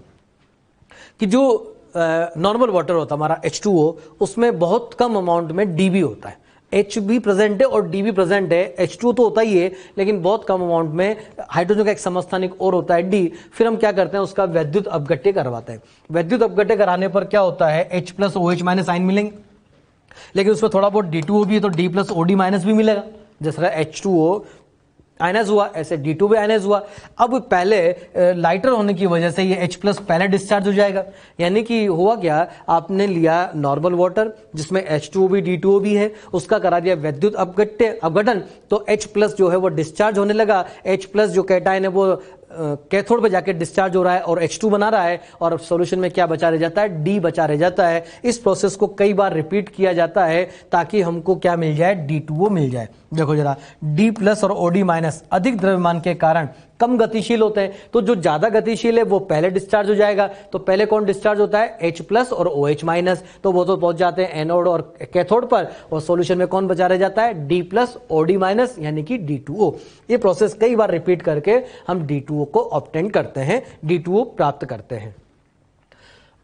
कि जो नॉर्मल वाटर होता है हमारा H2O, उसमें बहुत कम अमाउंट में DB होता है। H भी प्रेजेंट है और D भी प्रेजेंट है, H2O तो होता ही है लेकिन बहुत कम अमाउंट में हाइड्रोजन का एक समस्थानिक और होता है D। फिर हम क्या करते हैं, उसका वैद्युत अपघट्य करवाते हैं। वैद्युत अपघट्य कराने पर क्या होता है, H+ OH- आयन मिलेंगे, लेकिन उसमें थोड़ा बहुत D2O भी है तो D+ OD- भी मिलेगा। जिस तरह H2O आयनाइज हुआ ऐसे D2 भी आयनाइज हुआ। अब पहले लाइटर होने की वजह से ये H+ पहले डिस्चार्ज हो जाएगा, यानी कि हुआ क्या, आपने लिया नॉर्मल वाटर जिसमें H2O भी D2O भी है, उसका करा दिया वैद्युत अपघटन, तो H+ जो है वो डिस्चार्ज होने लगा। H+ जो कैटायन है वो कैथोड पे जाके डिस्चार्ज हो रहा है और H2 बना रहा है और सॉल्यूशन में क्या बचा रह जाता है, D बचा रह जाता है। इस प्रोसेस को कई बार रिपीट किया जाता है ताकि हमको क्या मिल जाए, D2O मिल जाए। देखो जरा, D+ और OD- अधिक द्रव्यमान के कारण कम गतिशील होते हैं, तो जो ज्यादा गतिशील है वो पहले डिस्चार्ज हो जाएगा। तो पहले कौन डिस्चार्ज होता है, H+ और OH-, तो वो तो पहुंच जाते हैं एनोड और कैथोड पर, और सॉल्यूशन में कौन बचा रह जाता है, D+ OD- यानी कि D2O। ये प्रोसेस कई बार रिपीट करके हम D2O को ऑब्टेन करते हैं, D2O प्राप्त करते हैं।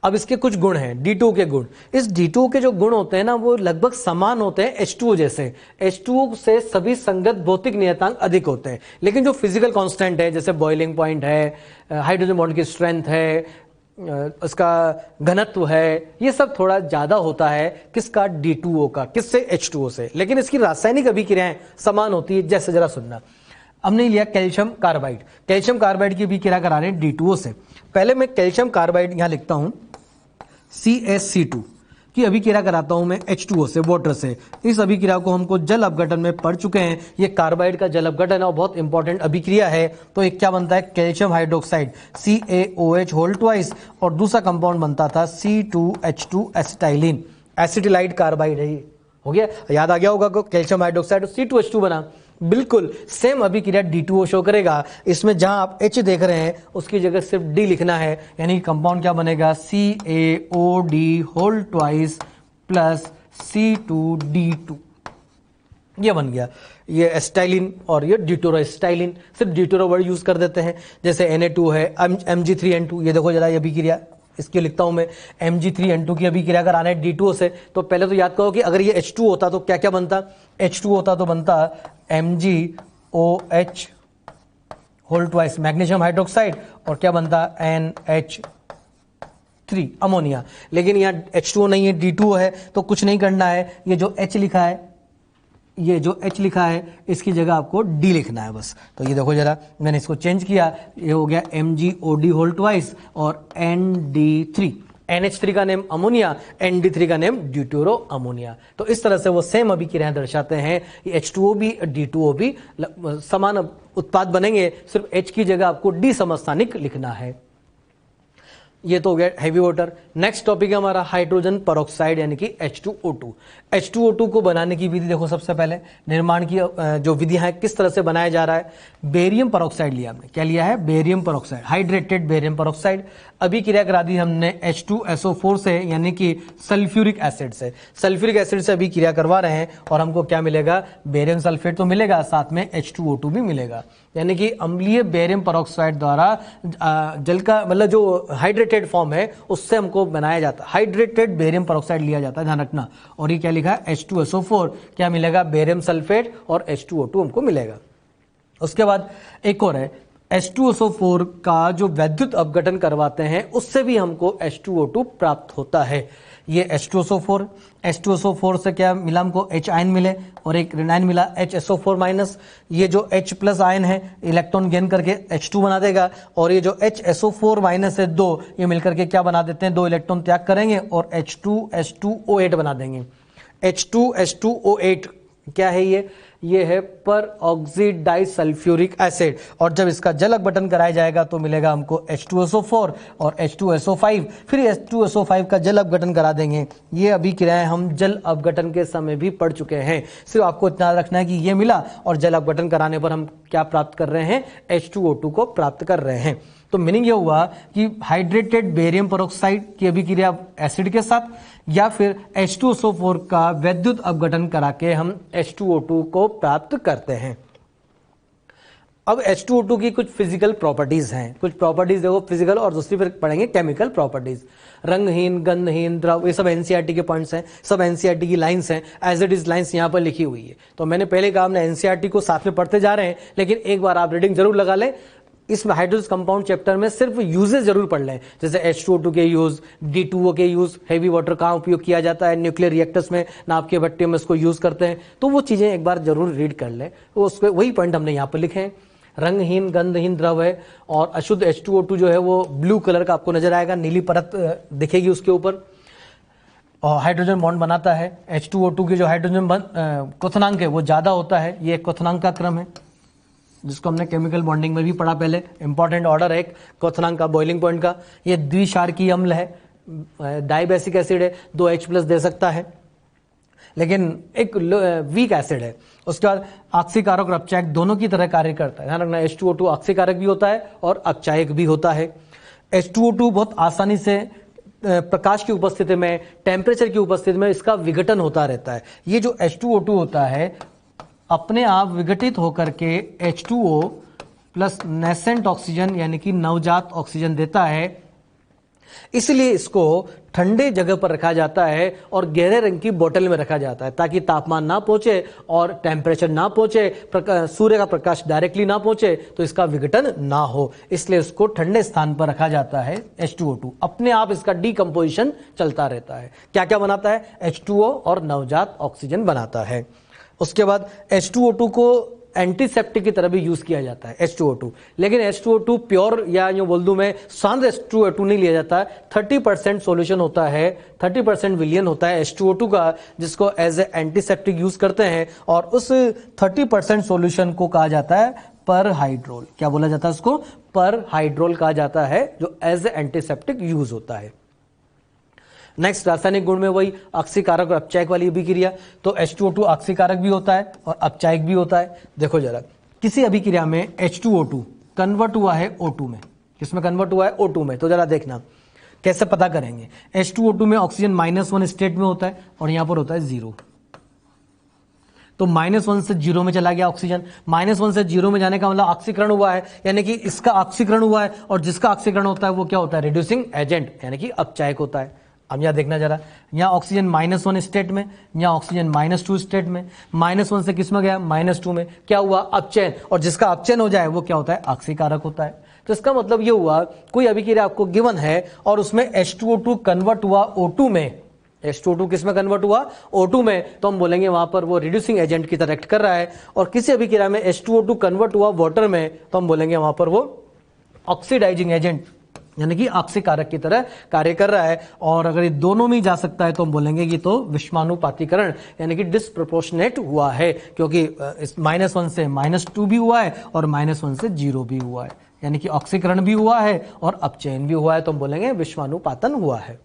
अब इसके कुछ गुण हैं, D2O के गुण। इस D2O के जो गुण होते हैं ना, वो लगभग समान होते हैं H2O जैसे। H2O से सभी संगत भौतिक नियतांक अधिक होते हैं, लेकिन जो फिजिकल कांस्टेंट है जैसे बॉइलिंग पॉइंट है, हाइड्रोजन बॉन्ड की स्ट्रेंथ है, उसका घनत्व है, ये सब थोड़ा ज्यादा होता है किसका, D2O का, किससे, H2O से, लेकिन इसकी रासायनिक अभिक्रियाएं समान होती है। जैसे जरा सुनना, हमने लिया कैल्शियम कार्बाइड, कैल्शियम कार्बाइड की अभिक्रिया करा रहे हैं D2O से। पहले मैं कैल्शियम कार्बाइड यहां लिखता हूं CaC2 की अभिक्रिया कराता हूं मैं H2O से, वाटर से। इस अभिक्रिया को हमको जल अपघटन में पढ़ चुके हैं, ये कार्बाइड का जल अपघटन है और बहुत इंपॉर्टेंट अभिक्रिया है। तो एक क्या बनता है, calcium hydroxide CaOH whole twice, और दूसरा कंपाउंड बनता था C2H2 एसिटाइलिन, एसिटिलाइड कार्बाइड है ये। हो गया, याद आ गया होगा को, कैल्शियम हाइड्रोक्साइड C2H2 बना, बिल्कुल सेम अभिक्रिया D2O शो करेगा। इसमें जहां आप H देख रहे हैं उसकी जगह सिर्फ D लिखना है, यानी कंपाउंड क्या बनेगा, CaOD whole twice plus C2D2, ये बन गया। ये एस्टाइलिन और ये ड्यूटेरो एस्टाइलिन, सिर्फ ड्यूटेरो वर्ड यूज कर देते हैं। जैसे Na2 है, Mg3N2, ये देखो जरा ये अभिक्रिया, इसके लिखता हूं मैं Mg3N2 की अभिक्रिया अगर आना है D2O से, तो पहले तो याद करो कि अगर ये H2 होता तो क्या क्या बनता, H2 होता तो बनता MgOH whole twice magnesium hydroxide, और क्या बनता NH3 अमोनिया। लेकिन यहाँ H2O नहीं है, D2O है, तो कुछ नहीं करना है, ये जो H लिखा है, ये जो H लिखा है इसकी जगह आपको D लिखना है बस। तो ये देखो जरा, मैंने इसको चेंज किया, ये हो गया MgOD होल ट्वाइस और ND3, NH3 का नेम अमोनिया, ND3 का नेम ड्यूटेरो अमोनिया। तो इस तरह से वो सेम अभिक्रियाएं दर्शाते हैं। H2O भी D2O भी समान उत्पाद बनेंगे, सिर्फ H की जगह आपको D समस्थानिक लिखना है। ये तो हो गया हैवी वाटर। नेक्स्ट टॉपिक है हमारा हाइड्रोजन पेरोक्साइड यानी कि H2O2। H2O2 को बनाने की विधि देखो, सबसे पहले निर्माण की जो विधियां है, किस तरह से बनाया जा रहा है। बेरियम पेरोक्साइड लिया हमने, क्या लिया है, barium peroxide, hydrated barium peroxide. अभी क्रिया करा दी हमने H2SO4 से, यानी कि सल्फ्यूरिक एसिड से। सल्फ्यूरिक एसिड से अभी क्रिया करवा रहे हैं और हमको क्या मिलेगा, बेरियम सल्फेट तो मिलेगा, साथ में H2O2 भी मिलेगा। यानी कि अम्लीय बेरियम पेरोक्साइड द्वारा जल का मतलब जो हाइड्रेटेड फॉर्म है उससे हमको बनाया जाता है, हाइड्रेटेड बेरियम पेरोक्साइड लिया जाता है, ध्यान रखना। और ये क्या लिखा है, H2SO4, क्या मिलेगा, बेरियम सल्फेट और H2O2 हमको मिलेगा। उसके बाद एक और है, H2SO4 का जो वैद्युत अपघटन करवाते हैं उससे भी हमको H2O2 प्राप्त होता है। ये H2SO4 से क्या मिला हमको, H आयन मिले और एक ऋणायन मिला HSO4 माइनस। ये जो H प्लस आयन है इलेक्ट्रॉन गेन करके H2 बना देगा, और ये जो HSO4 माइनस है 2, ये मिलकर के क्या बना देते हैं, 2 इलेक्ट्रॉन त्याग करेंगे और H2H2O8 बना देंगे। H2H2O8 क्या है ये है पर ऑक्सीडाइज सल्फ्यूरिक एसिड, और जब इसका जल अपघटन कराया जाएगा तो मिलेगा हमको H2SO4 और H2SO5, फिर H2SO5 का जल अपघटन करा देंगे। ये अभिक्रियाएं हम जल अपघटन के समय भी पढ़ चुके हैं, सिर्फ आपको इतना रखना है कि ये मिला और जल अपघटन कराने पर हम क्या प्राप्त कर रहे हैं, H2O2 को प्राप्त कर रहे हैं। तो मीनिंग ये हुआ कि हाइड्रेटेड बेरियम पेरोक्साइड की अभिक्रिया एसिड के साथ, या फिर H2SO4 का वैद्युत अपघटन करा के हम H2O2 को प्राप्त करते हैं। अब H2O2 की कुछ फिजिकल प्रॉपर्टीज हैं, कुछ प्रॉपर्टीज देखो फिजिकल, और दूसरी फिर पढ़ेंगे केमिकल प्रॉपर्टीज। रंगहीन, गंधहीन, द्रव, ये सब एनसीईआरटी के पॉइंट्स हैं, सब एनसीईआरटी की लाइंस हैं, एज इट इज लाइंस यहाँ पर लिखी हुई है। तो मैंने पहले कहा हमने एनसीईआरटी को साथ में पढ़ते जा रहे हैं, लेकिन एक बार आप रीडिंग जरूर लगा लें। इस हाइड्रोजन कंपाउंड चैप्टर में सिर्फ यूजेस जरूर पढ़ लें, जैसे H2O2 के यूज, D2O के यूज, हैवी वाटर कहाँ उपयोग किया जाता है, न्यूक्लियर रिएक्टर्स में, नाभ के भट्टियों में इसको यूज करते हैं, तो वो चीजें एक बार जरूर रीड कर लें। तो उसके वही पॉइंट हमने यहाँ पर लिखे हैं। रंगहीन, गंधहीन द्रव है, और अशुद्ध H2O2 जो है वो ब्लू कलर का आपको नजर आएगा, नीली परत दिखेगी उसके ऊपर, और हाइड्रोजन बॉन्ड बनाता है। H2O2 की जो हाइड्रोजन क्वथनांक है वो ज्यादा होता है, ये क्वथनांक का क्रम है जिसको हमने केमिकल बॉन्डिंग में भी पढ़ा पहले। इंपॉर्टेंट ऑर्डर है क्वथनांक का, बॉइलिंग पॉइंट का। ये द्विक्षारकीय अम्ल है, डाइबेसिक एसिड है, 2H+ दे सकता है, लेकिन एक वीक एसिड है। उसके बाद ऑक्सीकारक और अपचायक दोनों की तरह कार्य करता है, ध्यान रखना। H2O2 ऑक्सीकारक भी होता है और अपचायक भी होता है। H2O2 बहुत आसानी से प्रकाश की उपस्थिति में, टेम्परेचर की उपस्थिति में इसका विघटन होता रहता है। ये जो H2O2 होता है अपने आप विघटित होकर के H2O प्लस नेसेंट ऑक्सीजन यानी कि नवजात ऑक्सीजन देता है, इसलिए इसको ठंडे जगह पर रखा जाता है और गहरे रंग की बोतल में रखा जाता है ताकि तापमान ना पहुंचे और टेम्परेचर ना पहुंचे, सूर्य का प्रकाश डायरेक्टली ना पहुंचे तो इसका विघटन ना हो, इसलिए उसको ठंडे स्थान पर रखा जाता है। H2O2 अपने आप इसका डीकंपोजिशन चलता रहता है। क्या क्या बनाता है? H2O और नवजात ऑक्सीजन बनाता है। उसके बाद H2O2 को एंटीसेप्टिक की तरह भी यूज किया जाता है H2O2, लेकिन H2O2 प्योर या यूं बोल दूं मैं शांत H2O2 नहीं लिया जाता है। 30% सॉल्यूशन होता है, 30% विलियन होता है H2O2 का, जिसको एज ए एंटीसेप्टिक यूज करते हैं और उस 30% सॉल्यूशन को कहा जाता है पर हाइड्रोल। क्या बोला जाता है उसको? पर हाइड्रोल कहा जाता है, जो एज ए एंटीसेप्टिक यूज होता है। नेक्स्ट रासायनिक गुण में वही ऑक्सीकारक और अपचायक वाली अभिक्रिया, तो H2O2 ऑक्सीकारक भी होता है और अपचायक भी होता है। देखो जरा, किसी अभिक्रिया में H2O2 कन्वर्ट हुआ है O2 में, किसमें कन्वर्ट हुआ है? O2 में। तो जरा देखना कैसे पता करेंगे। H2O2 में ऑक्सीजन -1 स्टेट में होता है और यहां पर होता है 0, तो -1 से 0 में चला गया ऑक्सीजन। -1 से 0 में जाने का मतलब ऑक्सीकरण हुआ है, यानी कि इसका ऑक्सीकरण हुआ है, और जिसका ऑक्सीकरण होता है वो क्या होता है? रिड्यूसिंग एजेंट, यानी कि अपचायक होता है। अब यहां देखना जरा, यहां ऑक्सीजन -1 स्टेट में, यहां ऑक्सीजन -2 स्टेट में, -1 से किस में गया? -2 में। क्या हुआ? अपचयन, और जिसका अपचयन हो जाए वो क्या होता है? ऑक्सीकारक होता है। तो इसका मतलब ये हुआ, कोई अभिक्रिया आपको गिवन है और उसमें H2O2 कन्वर्ट हुआ O2 में, H2O2 किस में कन्वर्ट हुआ? O2 में, तो हम बोलेंगे वहां पर वो रिड्यूसिंग एजेंट की तरह एक्ट कर रहा है। और किसी अभिक्रिया में H2O2 कन्वर्ट हुआ वाटर में, तो हम बोलेंगे वहां पर वो ऑक्सीडाइजिंग एजेंट यानी कि ऑक्सीकारक की तरह कार्य कर रहा है। और अगर ये दोनों में जा सकता है तो हम बोलेंगे कि तो विषमानुपातीकरण यानी कि डिस्प्रोपोर्शनेट हुआ है, क्योंकि इस -1 से -2 भी हुआ है और -1 से 0 भी हुआ है, यानी कि ऑक्सीकरण भी हुआ है और अपचयन भी हुआ है, तो हम बोलेंगे विषमानुपातन हुआ है।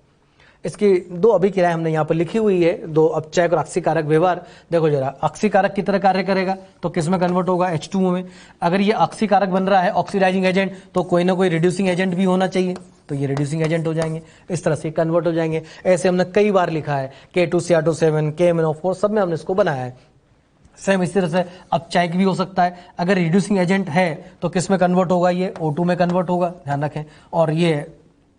इसकी दो अभिक्रियाएं हमने यहाँ पर लिखी हुई है, दो अपचायक और ऑक्सीकारक व्यवहार। देखो जरा, ऑक्सीकारक की तरह कार्य करेगा तो किस में कन्वर्ट होगा? H2O में। अगर ये ऑक्सीकारक बन रहा है, ऑक्सीडाइजिंग एजेंट, तो कोई ना कोई रिड्यूसिंग एजेंट भी होना चाहिए, तो ये रिड्यूसिंग एजेंट हो जाएंगे, इस तरह से कन्वर्ट हो जाएंगे। ऐसे हमने कई बार लिखा है, K2CR2 KMnO4 सब में हमने इसको बनाया है। सेम इसी तरह से अपचायक भी हो सकता है, अगर रिड्यूसिंग एजेंट है तो किस में कन्वर्ट होगा? ये O2 में कन्वर्ट होगा, ध्यान रखें। और ये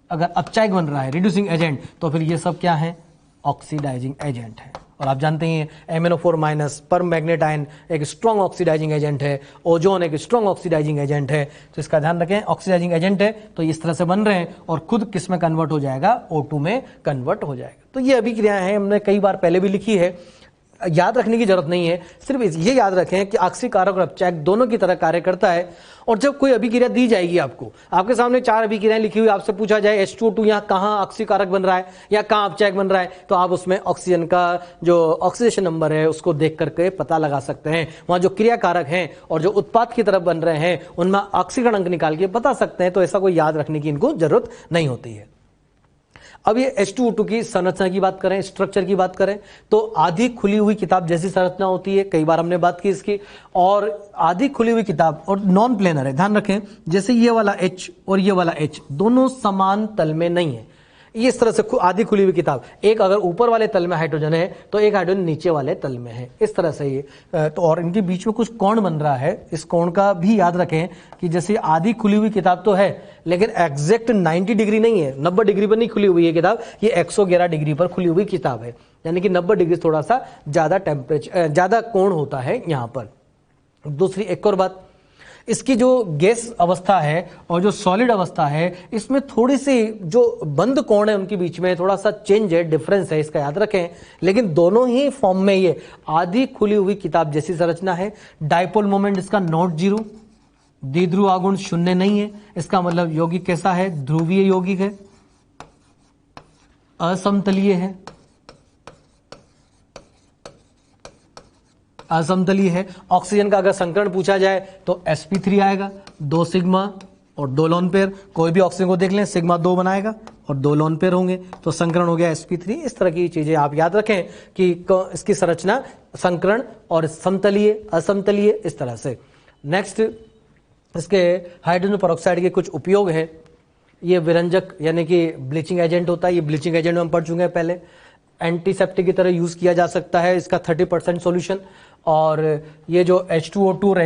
अगर अपचायक बन रहा है, रिड्यूसिंग एजेंट, तो फिर ये सब क्या है? ऑक्सीडाइजिंग एजेंट है। और आप जानते हैं MnO4- परमैग्नेट आयन एक स्ट्रॉन्ग ऑक्सीडाइजिंग एजेंट है, ओजोन एक स्ट्रॉन्ग ऑक्सीडाइजिंग एजेंट है, तो इसका ध्यान रखें। ऑक्सीडाइजिंग एजेंट है तो इस तरह से बन रहे हैं और खुद किस में कन्वर्ट हो जाएगा? O2 में कन्वर्ट हो जाएगा। तो ये अभिक्रियाएं हैं, हमने कई बार पहले भी लिखी है, याद रखने की जरूरत नहीं है। सिर्फ ये याद रखें कि ऑक्सीकारक और अपचायक दोनों की तरह कार्य करता है। और जब कोई अभिक्रिया दी जाएगी आपको, आपके सामने 4 अभिक्रियाएं लिखी हुई, आपसे पूछा जाए H2O2 यहाँ कहाँ ऑक्सीकारक बन रहा है या कहाँ अपचायक बन रहा है, तो आप उसमें ऑक्सीजन का जो ऑक्सीडेशन नंबर है उसको देख करके पता लगा सकते हैं। वहां जो क्रियाकारक हैं और जो उत्पाद की तरफ बन रहे हैं उनमें ऑक्सीकरण अंक निकाल के बता सकते हैं। तो ऐसा कोई याद रखने की इनको जरूरत नहीं होती है। अब ये H2O2 की संरचना की बात करें, स्ट्रक्चर की बात करें, तो आधी खुली हुई किताब जैसी संरचना होती है, कई बार हमने बात की इसकी। और आधी खुली हुई किताब और नॉन प्लेनर है, ध्यान रखें। जैसे ये वाला H और ये वाला H दोनों समान तल में नहीं है, ये इस तरह से आधी खुली हुई किताब, एक अगर ऊपर वाले तल में हाइड्रोजन है तो एक हाइड्रोजन नीचे वाले तल में है, इस तरह से ये। तो और इनके बीच में कुछ कोण बन रहा है, इस कोण का भी याद रखें कि जैसे आधी खुली हुई किताब तो है, लेकिन एग्जैक्ट 90 डिग्री नहीं है, 90 डिग्री पर नहीं खुली हुई है किताब, ये 111 डिग्री पर खुली हुई किताब है, यानी कि 90 डिग्री थोड़ा सा ज्यादा टेम्परेचर, ज्यादा कोण होता है यहाँ पर। दूसरी एक और बात, इसकी जो गैस अवस्था है और जो सॉलिड अवस्था है, इसमें थोड़ी सी जो बंद कोण है उनके बीच में थोड़ा सा चेंज है, डिफरेंस है, इसका याद रखें। लेकिन दोनों ही फॉर्म में ये आधी खुली हुई किताब जैसी संरचना है। डाइपोल मोमेंट इसका नॉट 0, द्विध्रुव आघूर्ण 0 नहीं है, इसका मतलब यौगिक कैसा है? ध्रुवीय यौगिक है, असमतलीय है, असमतलीय है। ऑक्सीजन का अगर संकरण पूछा जाए तो sp3 आएगा, 2 सिग्मा और 2 लोन पेयर। कोई भी ऑक्सीजन को देख लें, सिग्मा 2 बनाएगा और 2 लोन पेयर होंगे, तो संकरण हो गया sp3। इस तरह की चीजें आप याद रखें कि इसकी संरचना संकरण और समतलीय, असमतलीय, इस तरह से। नेक्स्ट, इसके हाइड्रोजन पेरोक्साइड के कुछ उपयोग हैं। ये विरंजक यानी कि ब्लीचिंग एजेंट होता है, ये ब्लीचिंग एजेंट में हम पढ़ चुके हैं पहले। एंटीसेप्टिक की तरह यूज किया जा सकता है, इसका 30% सॉल्यूशन। और ये जो H2O2 और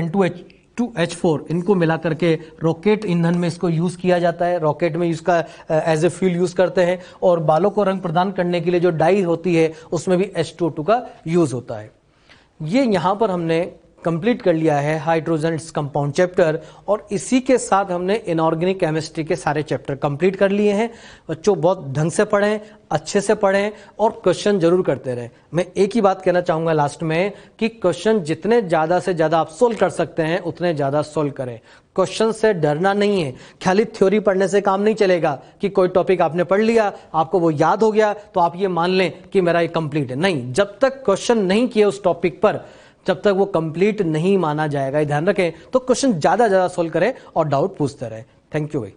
H2H4 इनको मिला करके रॉकेट ईंधन में इसको यूज किया जाता है, रॉकेट में इसका एज ए फ्यूल यूज करते हैं। और बालों को रंग प्रदान करने के लिए जो डाई होती है उसमें भी H2O2 का यूज होता है। ये यहां पर हमने कंप्लीट कर लिया है हाइड्रोजन इट्स कंपाउंड चैप्टर, और इसी के साथ हमने इनऑर्गेनिक केमिस्ट्री के सारे चैप्टर कंप्लीट कर लिए हैं। बच्चों बहुत ढंग से पढ़ें, अच्छे से पढ़ें और क्वेश्चन जरूर करते रहें। मैं एक ही बात कहना चाहूंगा लास्ट में कि क्वेश्चन जितने ज्यादा से ज्यादा आप सोल्व कर सकते हैं उतने ज्यादा सोल्व करें। क्वेश्चन से डरना नहीं है। खाली थ्योरी पढ़ने से काम नहीं चलेगा कि कोई टॉपिक आपने पढ़ लिया, आपको वो याद हो गया तो आप ये मान लें कि मेरा ये कंप्लीट है। नहीं, जब तक क्वेश्चन नहीं किए उस टॉपिक पर, जब तक वो कंप्लीट नहीं माना जाएगा। ध्यान रखें। तो क्वेश्चन ज्यादा सोल्व करें और डाउट पूछते रहे। थैंक यू भाई।